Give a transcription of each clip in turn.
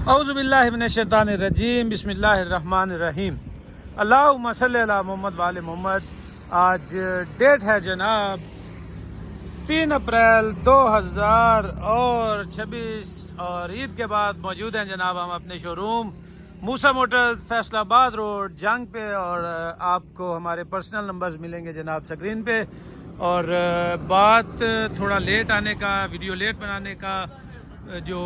औज़ुबिल्लाहि मिनश्शैतानिर्रजीम बिस्मिल्लाहिर्रहमानिर्रहीम। अल्लाहुम्मा सल्ली अला मोहम्मद वाले मोहम्मद। आज डेट है जनाब 3 अप्रैल 2026 और ईद के बाद मौजूद हैं जनाब हम अपने शोरूम मूसा मोटर्स फैसलाबाद रोड जंग पे। और आपको हमारे पर्सनल नंबर्स मिलेंगे जनाब स्क्रीन पे। और बात थोड़ा लेट आने का, वीडियो लेट बनाने का जो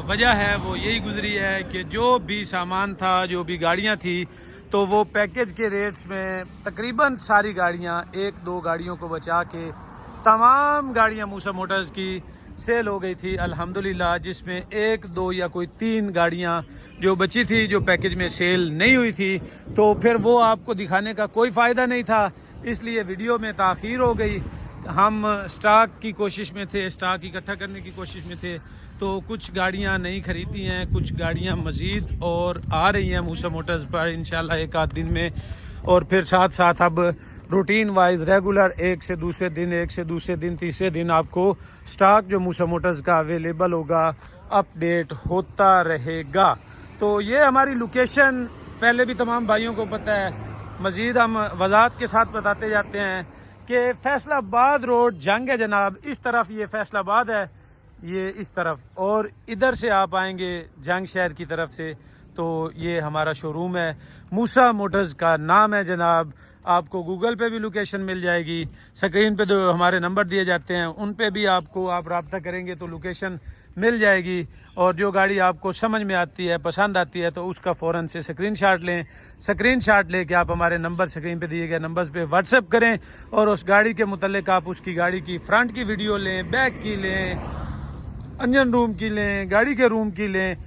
वजह है वो यही गुजरी है कि जो भी सामान था, जो भी गाड़ियां थी, तो वो पैकेज के रेट्स में तकरीबन सारी गाड़ियां, एक दो गाड़ियों को बचा के तमाम गाड़ियां मूसा मोटर्स की सेल हो गई थी अल्हम्दुलिल्लाह। जिसमें एक दो या कोई 3 गाड़ियां जो बची थी जो पैकेज में सेल नहीं हुई थी, तो फिर वो आपको दिखाने का कोई फ़ायदा नहीं था, इसलिए वीडियो में ताख़ीर हो गई। हम स्टॉक की कोशिश में थे, स्टॉक इकट्ठा करने की कोशिश में थे, तो कुछ गाड़ियां नहीं खरीदी हैं, कुछ गाड़ियां मज़ीद और आ रही हैं मूसा मोटर्स पर इंशाल्लाह एक आध दिन में। और फिर साथ साथ अब रूटीन वाइज रेगुलर एक से दूसरे दिन तीसरे दिन आपको स्टॉक जो मूसा मोटर्स का अवेलेबल होगा अपडेट होता रहेगा। तो ये हमारी लोकेशन पहले भी तमाम भाइयों को पता है, मज़ीद हम वजाहत के साथ बताते जाते हैं कि फैसलाबाद रोड जंग है जनाब। इस तरफ ये फैसलाबाद है, ये इस तरफ, और इधर से आप आएंगे जंग शहर की तरफ से तो ये हमारा शोरूम है। मूसा मोटर्स का नाम है जनाब। आपको गूगल पे भी लोकेशन मिल जाएगी, स्क्रीन पे जो हमारे नंबर दिए जाते हैं उन पे भी आपको आप रब्ता करेंगे तो लोकेशन मिल जाएगी। और जो गाड़ी आपको समझ में आती है, पसंद आती है, तो उसका फ़ौरन से स्क्रीनशॉट लें। स्क्रीनशॉट लेके आप हमारे नंबर, स्क्रीन पे दिए गए नंबर्स पे व्हाट्सएप करें और उस गाड़ी के मुतल्लिक आप उसकी गाड़ी की फ्रंट की वीडियो लें, बैक की लें, इंजन रूम की लें, गाड़ी के रूम की लें।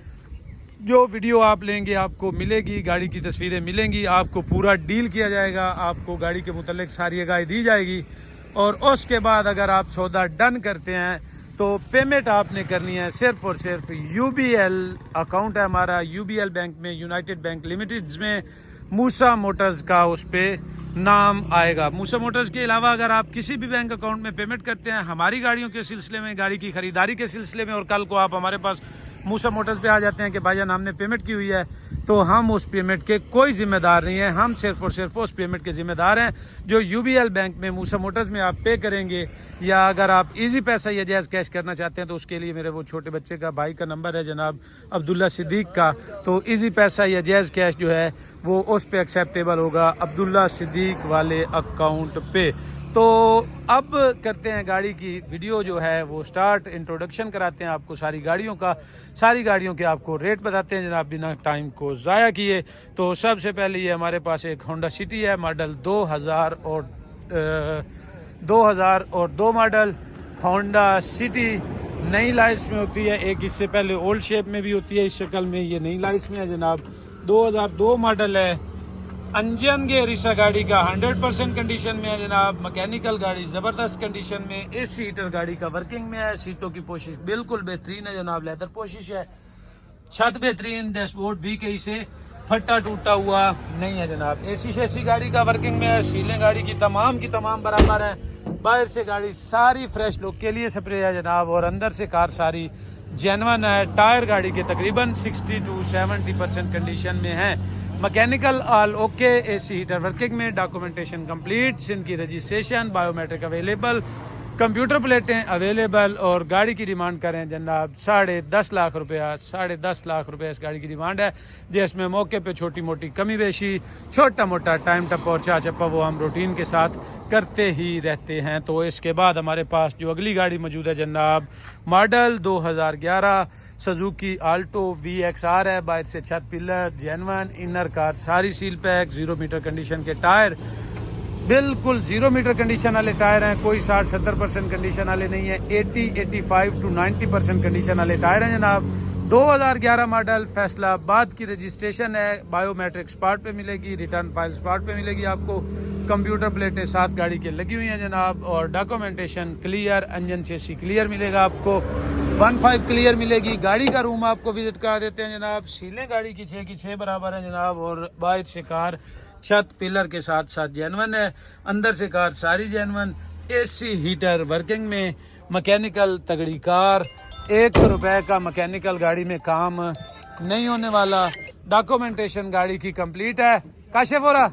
जो वीडियो आप लेंगे आपको मिलेगी, गाड़ी की तस्वीरें मिलेंगी, आपको पूरा डील किया जाएगा, आपको गाड़ी के मुतल्लिक सारी आगाही दी जाएगी। और उसके बाद अगर आप सौदा डन करते हैं तो पेमेंट आपने करनी है सिर्फ और सिर्फ UBL अकाउंट है हमारा, UBL बैंक में, यूनाइटेड बैंक लिमिटेड में मूसा मोटर्स का उस पर नाम आएगा। मूसा मोटर्स के अलावा अगर आप किसी भी बैंक अकाउंट में पेमेंट करते हैं हमारी गाड़ियों के सिलसिले में, गाड़ी की ख़रीदारी के सिलसिले में, और कल को आप हमारे पास मूसा मोटर्स पे आ जाते हैं कि भाईजान हमने पेमेंट की हुई है, तो हम उस पेमेंट के कोई ज़िम्मेदार नहीं है। हम सिर्फ और सिर्फ उस पेमेंट के ज़िम्मेदार हैं जो UBL बैंक में मूसा मोटर्स में आप पे करेंगे। या अगर आप इजी पैसा या जायज़ कैश करना चाहते हैं तो उसके लिए मेरे वो छोटे बच्चे का भाई का नंबर है जनाब अब्दुल्ला सिद्दीक का, तो इजी पैसा या जायज़ कैश जो है वो उस पर एक्सेप्टेबल होगा अब्दुल्ला सिद्दीक वाले अकाउंट पे। तो अब करते हैं गाड़ी की वीडियो जो है वो स्टार्ट, इंट्रोडक्शन कराते हैं आपको सारी गाड़ियों का, सारी गाड़ियों के आपको रेट बताते हैं जनाब बिना टाइम को ज़ाया किए। तो सबसे पहले ये हमारे पास एक होंडा सिटी है, मॉडल 2002 मॉडल होंडा सिटी नई लाइट्स में होती है। एक इससे पहले ओल्ड शेप में भी होती है, इस शक्ल में, ये नई लाइट्स में है जनाब। 2002 मॉडल है, इंजन गेयर इस गाड़ी का 100% कंडीशन में है जनाब। मैकेनिकल गाड़ी ज़बरदस्त कंडीशन में, AC हीटर गाड़ी का वर्किंग में है, सीटों की पोशिश बिल्कुल बेहतरीन है जनाब, लेदर पोशिश है, छत बेहतरीन, डैशबोर्ड भी कहीं से फटा टूटा हुआ नहीं है जनाब। AC शेसी गाड़ी का वर्किंग में है, सीलें गाड़ी की तमाम बराबर हैं। बाहर से गाड़ी सारी फ्रेश लुक के लिए स्प्रे है जनाब, और अंदर से कार सारी जेन्युइन है। टायर गाड़ी के तकरीबन 60 to 70% कंडीशन में है। Mechanical all okay, AC heater working में, डॉक्यूमेंटेशन कंप्लीट, सिंध की रजिस्ट्रेशन, बायोमेट्रिक अवेलेबल, कंप्यूटर प्लेटें अवेलेबल। और गाड़ी की डिमांड करें जनाब 10.5 लाख रुपया, 10.5 लाख रुपये इस गाड़ी की डिमांड है, जिसमें मौके पे छोटी मोटी कमी बेशी, छोटा मोटा टाइम टप और चाचप्पा वो हम रूटीन के साथ करते ही रहते हैं। तो इसके बाद हमारे पास जो अगली गाड़ी मौजूद है जनाब मॉडल 2011 सुजुकी आल्टो VXR है। बाहर से छत पिलर जेन्युइन, इनर कार सारी सील पैक, 0 मीटर कंडीशन के टायर, बिल्कुल 0 मीटर कंडीशन वाले टायर हैं, कोई 60-70% कंडीशन वाले नहीं है, 85 to 90% कंडीशन वाले टायर हैं जनाब। 2011 मॉडल, फैसलाबाद की रजिस्ट्रेशन है, बायोमेट्रिक स्पॉट पे मिलेगी, रिटर्न फाइल स्पॉट पे मिलेगी आपको, कंप्यूटर प्लेटें साथ गाड़ी के लगी हुई हैं जनाब, और डॉक्यूमेंटेशन क्लियर, इंजन चेसी क्लियर मिलेगा आपको, 15 क्लियर मिलेगी। गाड़ी का रूम आपको विजिट करा देते हैं जनाब। सीलें गाड़ी की 6 की 6 बराबर है जनाब, और बाहर से कार छत पिलर के साथ साथ जेन्युइन है, अंदर से कार सारी जेन्युइन, AC हीटर वर्किंग में, मैकेनिकल तगड़ी कार, 1 रुपए का मैकेनिकल गाड़ी में काम नहीं होने वाला। डॉक्यूमेंटेशन गाड़ी की कंप्लीट है। काशिफोरा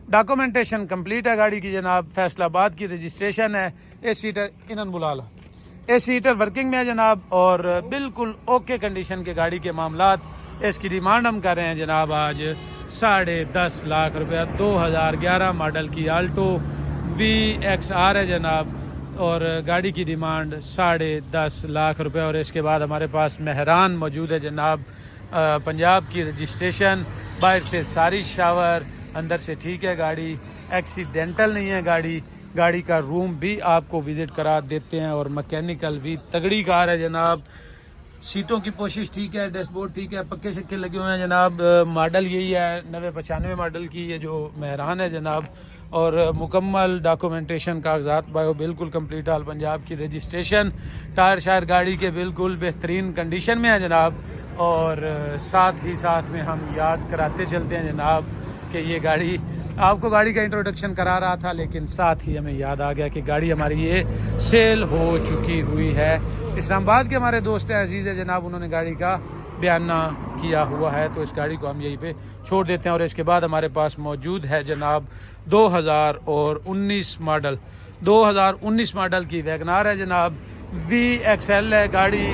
डॉक्यूमेंटेशन कंप्लीट है गाड़ी की जनाब। फैसलाबाद की रजिस्ट्रेशन है। ए सीटर इन्हन बुला लो। ए सीटर वर्किंग में है जनाब और बिल्कुल ओके कंडीशन के गाड़ी के मामलात। इसकी डिमांड हम कर रहे हैं जनाब आज 10.5 लाख रुपया। 2011 मॉडल की आल्टो VXR है जनाब और गाड़ी की डिमांड 10.5 लाख रुपए। और इसके बाद हमारे पास मेहरान मौजूद है जनाब। पंजाब की रजिस्ट्रेशन, बाहर से सारी शावर, अंदर से ठीक है गाड़ी, एक्सीडेंटल नहीं है गाड़ी। गाड़ी का रूम भी आपको विज़िट करा देते हैं और मैकेनिकल भी तगड़ी कार है जनाब। सीटों की कोशिश ठीक है, डैशबोर्ड ठीक है, पक्के शक्के लगे हुए हैं जनाब। मॉडल यही है 90-95 मॉडल की ये जो मेहरान है जनाब। और मुकम्मल डॉक्यूमेंटेशन कागजात बायो बिल्कुल कंप्लीट हाल पंजाब की रजिस्ट्रेशन। टायर शायर गाड़ी के बिल्कुल बेहतरीन कंडीशन में है जनाब। और साथ ही साथ में हम याद कराते चलते हैं जनाब कि ये गाड़ी, आपको गाड़ी का इंट्रोडक्शन करा रहा था लेकिन साथ ही हमें याद आ गया कि गाड़ी हमारी ये सेल हो चुकी हुई है। इस्लामाबाद के हमारे दोस्त हैं, अजीज़ है जनाब, उन्होंने गाड़ी का बयाना किया हुआ है तो इस गाड़ी को हम यहीं पे छोड़ देते हैं। और इसके बाद हमारे पास मौजूद है जनाब 2019 मॉडल 2019 मॉडल की वैगनार है जनाब। VXL है गाड़ी।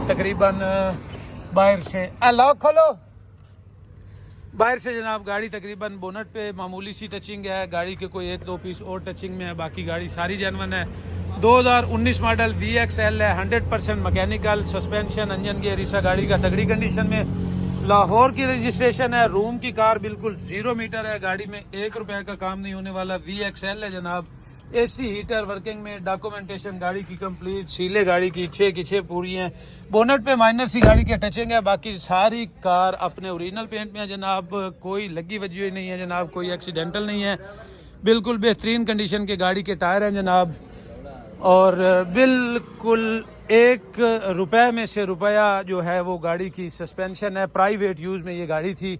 तकरीबन बाहर से लॉक खोलो, बाहर से जनाब गाड़ी तकरीबन बोनट पे मामूली सी टचिंग है। गाड़ी के कोई 1-2 पीस और टचिंग में है, बाकी गाड़ी सारी जेन्युइन है। 2019 मॉडल VXL है। 100% मैकेनिकल, सस्पेंशन, इंजन गेयर हिस्सा गाड़ी का तगड़ी कंडीशन में। लाहौर की रजिस्ट्रेशन है। रूम की कार बिल्कुल 0 मीटर है। गाड़ी में 1 रुपए का काम नहीं होने वाला। VXL है जनाब। AC हीटर वर्किंग में। डॉक्यूमेंटेशन गाड़ी की कंप्लीट। सीले गाड़ी की 6 की 6 पूरी हैं। बोनट पे माइनर सी गाड़ी की टचिंग है, बाकी सारी कार अपने ओरिजिनल पेंट में है जनाब। कोई लगी वजी हुई नहीं है जनाब, कोई एक्सीडेंटल नहीं है। बिल्कुल बेहतरीन कंडीशन के गाड़ी के टायर हैं जनाब। और बिल्कुल 1 रुपए में से रुपया जो है वो गाड़ी की सस्पेंशन है। प्राइवेट यूज़ में ये गाड़ी थी,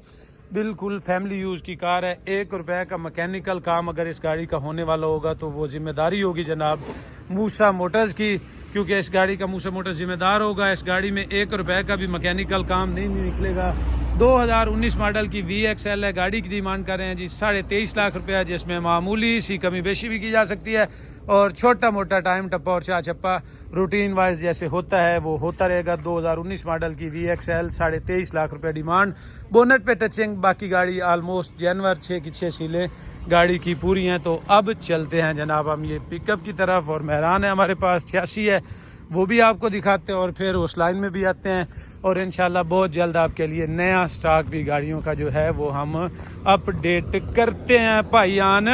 बिल्कुल फैमिली यूज़ की कार है। 1 रुपए का मैकेनिकल काम अगर इस गाड़ी का होने वाला होगा तो वो जिम्मेदारी होगी जनाब मूसा मोटर्स की, क्योंकि इस गाड़ी का मूसा मोटर्स जिम्मेदार होगा। इस गाड़ी में 1 रुपए का भी मैकेनिकल काम नहीं निकलेगा। 2019 मॉडल की VXL है। गाड़ी की डिमांड कर रहे हैं जी 23.5 लाख रुपया, जिसमें मामूली सी कमी बेशी भी की जा सकती है और छोटा मोटा टाइम टप्पा और चा चप्पा रूटीन वाइज जैसे होता है वो होता रहेगा। 2019 मॉडल की VXL 23.5 लाख रुपया डिमांड। बोनट पे टचिंग, बाकी गाड़ी आलमोस्ट जेनवर 6 की 6 सीलें गाड़ी की पूरी हैं। तो अब चलते हैं जनाब हम ये पिकअप की तरफ। और मेहरान है हमारे पास 86 है, वो भी आपको दिखाते हैं और फिर उस लाइन में भी आते हैं। और इंशाल्लाह बहुत जल्द आपके लिए नया स्टॉक भी गाड़ियों का जो है वो हम अपडेट करते हैं भाईयान।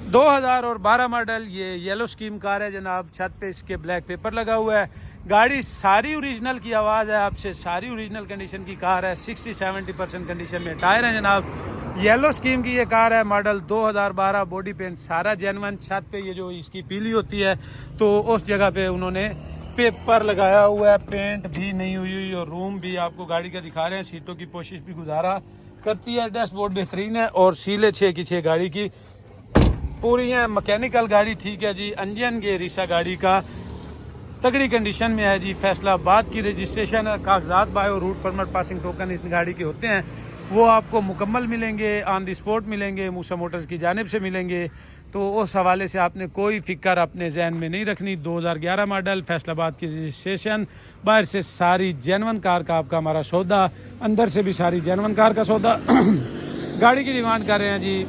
2012 मॉडल ये येलो स्कीम कार है जनाब। छत पे इसके ब्लैक पेपर लगा हुआ है। गाड़ी सारी ओरिजिनल की आवाज़ है आपसे, सारी ओरिजिनल कंडीशन की कार है। 60-70% कंडीशन में टायर है जनाब। येलो स्कीम की ये कार है। मॉडल 2012। बॉडी पेंट सारा जेन्युइन। छत पे ये जो इसकी पीली होती है तो उस जगह पे उन्होंने पेपर लगाया हुआ है, पेंट भी नहीं हुई और रूम भी आपको गाड़ी का दिखा रहे हैं। सीटों की कोशिश भी गुजारा करती है। डैशबोर्ड बेहतरीन है और सीले 6 की 6 गाड़ी की पूरी हैं। मैकेनिकल गाड़ी ठीक है जी। इंजन गेयर हिस्सा गाड़ी का तगड़ी कंडीशन में है जी। फैसलाबाद की रजिस्ट्रेशन है। कागजात bio route permit passing token इस गाड़ी के होते हैं वो आपको मुकम्मल मिलेंगे, ऑन द स्पॉट मिलेंगे, मूसा मोटर्स की जानिब से मिलेंगे। तो उस हवाले से आपने कोई फिक्र अपने जहन में नहीं रखनी। 2011 मॉडल, फैसलाबाद की रजिस्ट्रेशन, बाहर से सारी जेन्युइन कार का आपका हमारा सौदा, अंदर से भी सारी जेन्युइन कार का सौदा। गाड़ी की डिमांड कर रहे हैं जी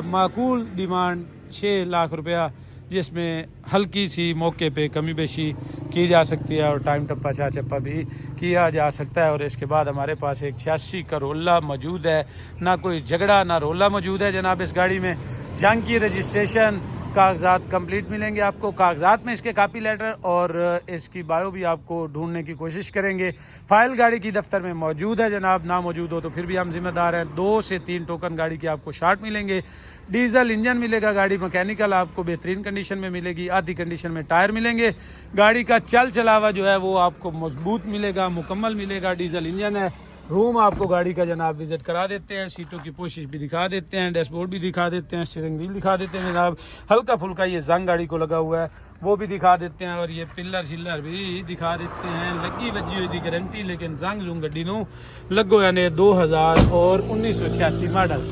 माकूल डिमांड 6 लाख रुपया, जिसमें हल्की सी मौके पे कमी बेशी की जा सकती है और टाइम टप्पा चा चप्पा भी किया जा सकता है। और इसके बाद हमारे पास एक 86 करोला मौजूद है। ना कोई झगड़ा ना रोला मौजूद है जनाब इस गाड़ी में। जंग की रजिस्ट्रेशन, कागजात कंप्लीट मिलेंगे आपको। कागजात में इसके कापी लेटर और इसकी बायो भी आपको ढूंढने की कोशिश करेंगे। फाइल गाड़ी की दफ्तर में मौजूद है जनाब, ना मौजूद हो तो फिर भी हम जिम्मेदार हैं। 2 से 3 टोकन गाड़ी के आपको शार्ट मिलेंगे। डीजल इंजन मिलेगा। गाड़ी मैकेनिकल आपको बेहतरीन कंडीशन में मिलेगी। आधी कंडीशन में टायर मिलेंगे। गाड़ी का चल चलावा जो है वो आपको मजबूत मिलेगा, मुकम्मल मिलेगा। डीजल इंजन है। रूम आपको गाड़ी का जनाब विजिट करा देते हैं, सीटों की पोशिश भी दिखा देते हैं, डैशबोर्ड भी दिखा देते हैं, स्टीयरिंग व्हील दिखा देते हैं जनाब, हल्का फुल्का ये जंग गाड़ी को लगा हुआ है वो भी दिखा देते हैं, और ये पिलर शिलर भी दिखा देते हैं। लगी वजी हुई दी गारंटी, लेकिन जंग जूंग गड्डी नू लगो यानी 2000 और 1986 मॉडल,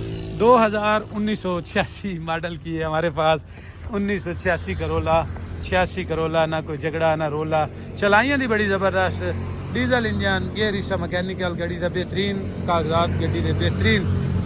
1986 मॉडल की है हमारे पास 1986 करोला, 86 करोला, ना कोई झगड़ा ना रोला, चलाइयाँ दी बड़ी ज़बरदस्त, डीजल इंजन, गेयर हिस्सा मैकेनिकल, गड्डी का बेहतरीन कागजात, गड्डी के बेहतरीन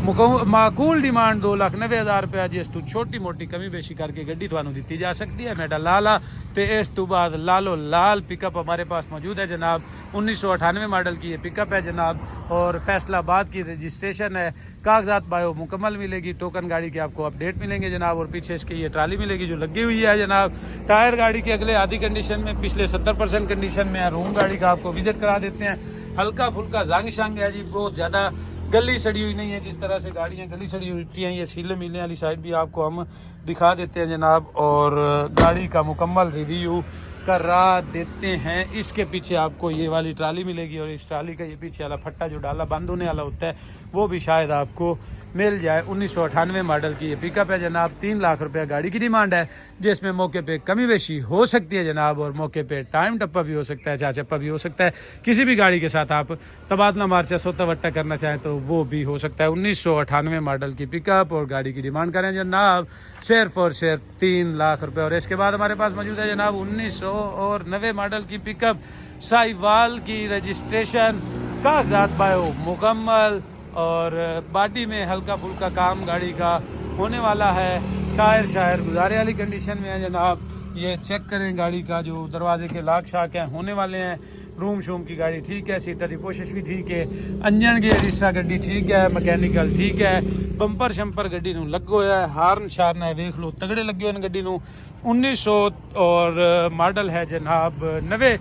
माकूल डिमांड 2,90,000 रुपया, जिस तू छोटी मोटी कमी बेशी करके गड्डी थानू दी जा सकती है। मेडा लाला तो इस तो बाद लालो लाल पिकअप हमारे पास मौजूद है जनाब, 1998 मॉडल की ये पिकअप है जनाब, और फैसलाबाद की रजिस्ट्रेशन है, कागजात बायो मुकम्मल मिलेगी, टोकन गाड़ी के आपको अपडेट मिलेंगे जनाब, और पीछे इसकी ये ट्राली मिलेगी जो लगी हुई है जनाब। टायर गाड़ी के अगले आधी कंडीशन में, पिछले 70% कंडीशन में है। रूम गाड़ी का आपको विजिट करा देते हैं, हल्का फुल्का जंग शंग है जी, बहुत ज़्यादा गली सड़ी हुई नहीं है, जिस तरह से गाड़ियाँ गली सड़ी हुई हैं, ये सीले मिलने वाली साइड भी आपको हम दिखा देते हैं जनाब, और गाड़ी का मुकम्मल रिव्यू करा देते हैं। इसके पीछे आपको ये वाली ट्राली मिलेगी, और इस ट्राली का ये पीछे वाला फट्टा जो डाला बंद होने वाला होता है वो भी शायद आपको मिल जाए। 1998 मॉडल की ये पिकअप है जनाब, 3 लाख रुपया गाड़ी की डिमांड है, जिसमें मौके पे कमी बेशी हो सकती है जनाब, और मौके पे टाइम टप्पा भी हो सकता है, चाचप्पा भी हो सकता है। किसी भी गाड़ी के साथ आप तबादला मार्चा सोता वट्टा करना चाहें तो वो भी हो सकता है। 1998 मॉडल की पिकअप और गाड़ी की डिमांड करें जनाब सिर्फ और सिर्फ 3 लाख रुपये। और इसके बाद हमारे पास मौजूद है जनाब 1990 मॉडल की पिकअप, साहिवाल की रजिस्ट्रेशन, कागजात बायो मुकम्मल, और बॉडी में हल्का फुल्का काम गाड़ी का होने वाला है, टायर शायर गुजारे वाली कंडीशन में है जनाब। ये चेक करें गाड़ी का जो दरवाजे के लाक शाक हैं होने वाले हैं, रूम शूम की गाड़ी ठीक है, सीटर की कोशिश भी ठीक है, इंजन गेयर हिस्सा गड्डी ठीक है, मैकेनिकल ठीक है, बंपर शंपर गड्डी नू लगो है, हार्न शार्न है देख लो तगड़े लगे हुए गड्डी नू। 1900 और मॉडल है जनाब 90,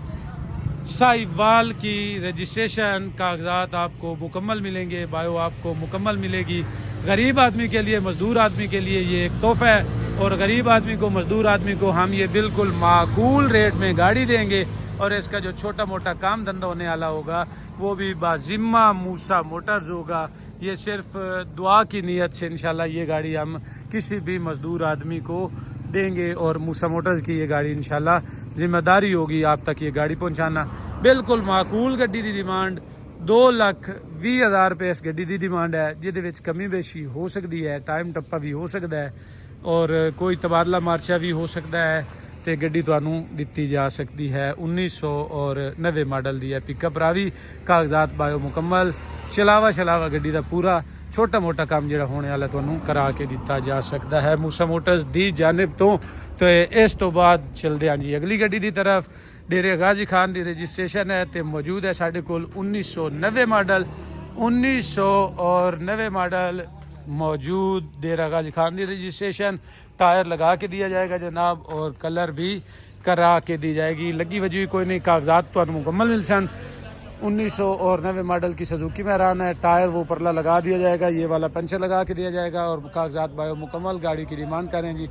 साहिवाल की रजिस्ट्रेशन, कागजात आपको मुकम्मल मिलेंगे, बायो आपको मुकम्मल मिलेगी। गरीब आदमी के लिए, मजदूर आदमी के लिए ये एक तोहफा है, और गरीब आदमी को, मजदूर आदमी को हम ये बिल्कुल माकूल रेट में गाड़ी देंगे, और इसका जो छोटा मोटा काम धंधा होने वाला होगा वो भी बाजिम्मा मूसा मोटर्स होगा। ये सिर्फ दुआ की नीयत से इंशाल्लाह ये गाड़ी हम किसी भी मजदूर आदमी को देंगे, और मूसा मोटर्स की ये गाड़ी इंशाल्लाह जिम्मेदारी होगी आप तक ये गाड़ी पहुंचाना। बिल्कुल माकूल गड्डी की डिमांड 2,20,000 रुपये इस गड्डी की डिमांड है, जिहदे विच कमी बेशी हो सकती है, टाइम टप्पा भी हो सकता है, और कोई तबादला मार्चा भी हो सकता है, तो गड्डी तुहानू दिती जा सकती है। 1990 मॉडल दी है पिकअप रावी, कागजात बायो मुकम्मल, चलावा शलावा गड्डी का पूरा छोटा मोटा काम जो होने वाला तुहानू करा के दिता जा सकता है मूसा मोटर्स दी जानिब तो इस तो बाद चलते हैं जी अगली गड्डी की तरफ। डेरे गाजी खान की रजिस्ट्रेशन है तो मौजूद है साढ़े कोल 1990 मॉडल, 1990 मॉडल मौजूद, डेरा गाजी खान की रजिस्ट्रेशन, टायर लगा के दिया जाएगा जनाब, और कलर भी करा के दी जाएगी, लगी वजी हुई कोई नहीं, कागजात तो मुकम्मल मिल सन। 1990 मॉडल की सुजुकी मेहरान है, टायर वो परला लगा दिया जाएगा, ये वाला पंचर लगा के दिया जाएगा, और कागजात बायो मुकम्मल। गाड़ी की डिमांड करें जी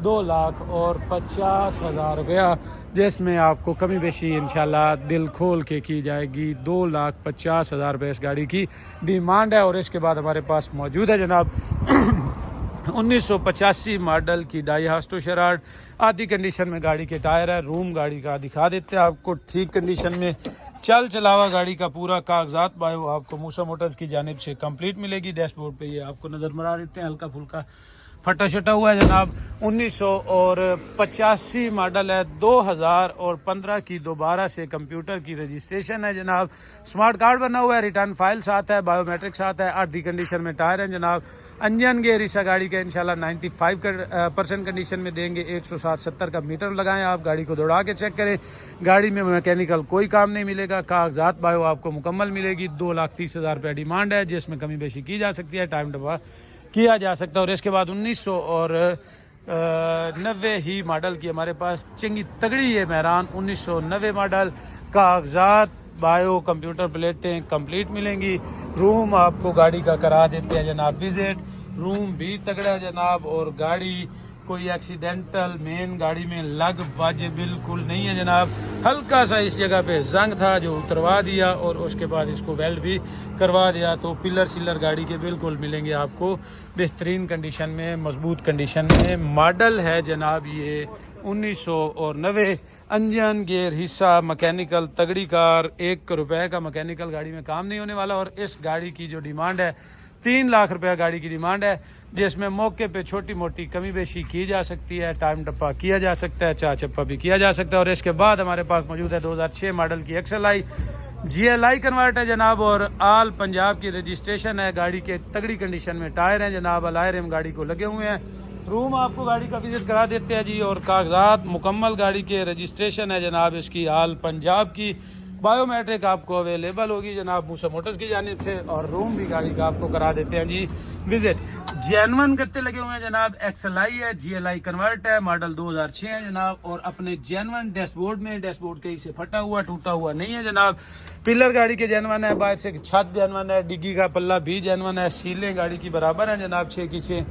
2,50,000 रुपया, जिसमें आपको कमी बेशी इंशाल्लाह दिल खोल के की जाएगी। 2,50,000 रुपये इस गाड़ी की डिमांड है। और इसके बाद हमारे पास मौजूद है जनाब 1985 मॉडल की डाई हास्टो शराड, आधी कंडीशन में गाड़ी के टायर है, रूम गाड़ी का दिखा देते हैं आपको ठीक कंडीशन में, चल चलावा गाड़ी का पूरा, कागजात बायो आपको मूसा मोटर्स की जानिब से कंप्लीट मिलेगी। डैशबोर्ड पे ये आपको नज़र मरा देते हैं, हल्का फुल्का फटा शटा हुआ है जनाब। 1985 मॉडल है, 2015 की दोबारा से कंप्यूटर की रजिस्ट्रेशन है जनाब, स्मार्ट कार्ड बना हुआ है, रिटर्न फाइल साथ है, बायोमेट्रिक साथ है, आधी कंडीशन में टायर है जनाब। इंजन गेयर इस गाड़ी का इंशाल्लाह 95% कंडीशन में देंगे। 160-70 का मीटर लगाएं आप, गाड़ी को दौड़ा के चेक करें, गाड़ी में मैकेनिकल कोई काम नहीं मिलेगा, कागजात बायो आपको मुकम्मल मिलेगी। 2,30,000 रुपये डिमांड है, जिसमें कमी बेशी की जा सकती है, टाइम डबा किया जा सकता है। और इसके बाद 1990 ही मॉडल की हमारे पास चंगी तगड़ी है मेहरान, 1990 मॉडल, कागजात बायो कंप्यूटर प्लेटें कंप्लीट मिलेंगी। रूम आपको गाड़ी का करा देते हैं जनाब विजिट, रूम भी तगड़ा है जनाब, और गाड़ी कोई एक्सीडेंटल मेन गाड़ी में लग बाजे बिल्कुल नहीं है जनाब। हल्का सा इस जगह पे जंग था जो उतरवा दिया और उसके बाद इसको वेल्ड भी करवा दिया। तो पिलर सिलर गाड़ी के बिल्कुल मिलेंगे आपको बेहतरीन कंडीशन में, मजबूत कंडीशन में। मॉडल है जनाब ये 1990। इंजन गियर हिस्सा मैकेनिकल तगड़ी कार, 1 रुपए का मैकेनिकल गाड़ी में काम नहीं होने वाला। और इस गाड़ी की जो डिमांड है 3 लाख रुपया गाड़ी की डिमांड है, जिसमें मौके पे छोटी मोटी कमी बेशी की जा सकती है, टाइम टप्पा किया जा सकता है, चा चप्पा भी किया जा सकता है। और इसके बाद हमारे पास मौजूद है 2006 मॉडल की XLI GLI कन्वर्ट है जनाब, और आल पंजाब की रजिस्ट्रेशन है। गाड़ी के तगड़ी कंडीशन में टायर हैं जनाब, अलॉय रिम गाड़ी को लगे हुए हैं। रूम आपको गाड़ी का विजिट करा देते हैं जी। और कागजात मुकम्मल गाड़ी के रजिस्ट्रेशन है जनाब इसकी आल पंजाब की। बायोमेट्रिक आपको अवेलेबल होगी जनाब मूसा मोटर्स की जानिब से। और रूम भी गाड़ी का आपको करा देते हैं जी विजिट। जेनवन गत्ते लगे हुए हैं जनाब, XLI है, GLI कन्वर्ट है, मॉडल 2006 है जनाब। और अपने जेनवन डैशबोर्ड में, डैशबोर्ड कहीं से फटा हुआ टूटा हुआ नहीं है जनाब। पिलर गाड़ी के जेनवन है, बाहर से छत जेनवन है, डिग्गी का पल्ला भी जेनवन है, सीलें गाड़ी की बराबर है जनाब 6 की 6।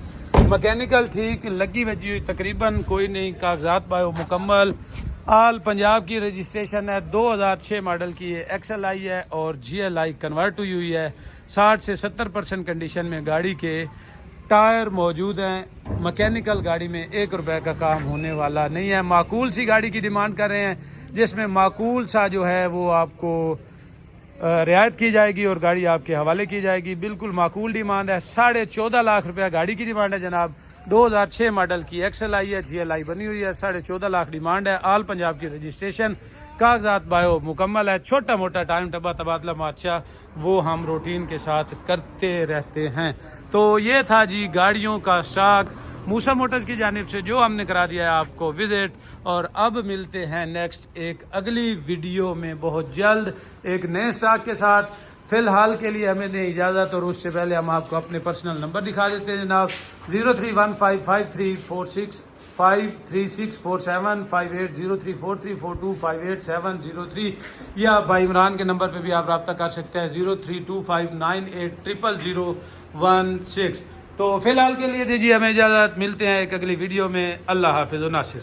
मैकेनिकल ठीक लगी वजी हुई तकरीबन कोई नहीं, कागजात बायो मुकम्मल। आल पंजाब की रजिस्ट्रेशन है, 2006 मॉडल की है, XLI है और GLI कन्वर्ट हुई हुई है। 60 से 70% कंडीशन में गाड़ी के टायर मौजूद हैं। मैकेनिकल गाड़ी में 1 रुपए का काम होने वाला नहीं है। माकूल सी गाड़ी की डिमांड कर रहे हैं, जिसमें माकूल सा जो है वो आपको रियायत की जाएगी और गाड़ी आपके हवाले की जाएगी। बिल्कुल माकूल डिमांड है। 14.5 लाख रुपया गाड़ी की डिमांड है जनाब। 2006 मॉडल की XLI है, GLI बनी हुई है, 14.5 लाख डिमांड है। आल पंजाब की रजिस्ट्रेशन, कागजात बायो मुकम्मल है। छोटा मोटा टाइम टबा तबादला मार्चा वो हम रूटीन के साथ करते रहते हैं। तो ये था जी गाड़ियों का स्टॉक मूसा मोटर्स की जानिब से जो हमने करा दिया है आपको विजिट। और अब मिलते हैं नेक्स्ट एक अगली वीडियो में बहुत जल्द एक नए स्टॉक के साथ। फिलहाल के लिए हमें दें इजाज़त, और उससे पहले हम आपको अपने पर्सनल नंबर दिखा देते हैं जनाब। 0315534647, 580343425870 या भाई इमरान के नंबर पे भी आप रब्ता कर सकते हैं 0325980016। तो फिलहाल के लिए दीजिए हमें इजाज़त, मिलते हैं एक अगली वीडियो में। अल्लाह हाफिज़ नासिर।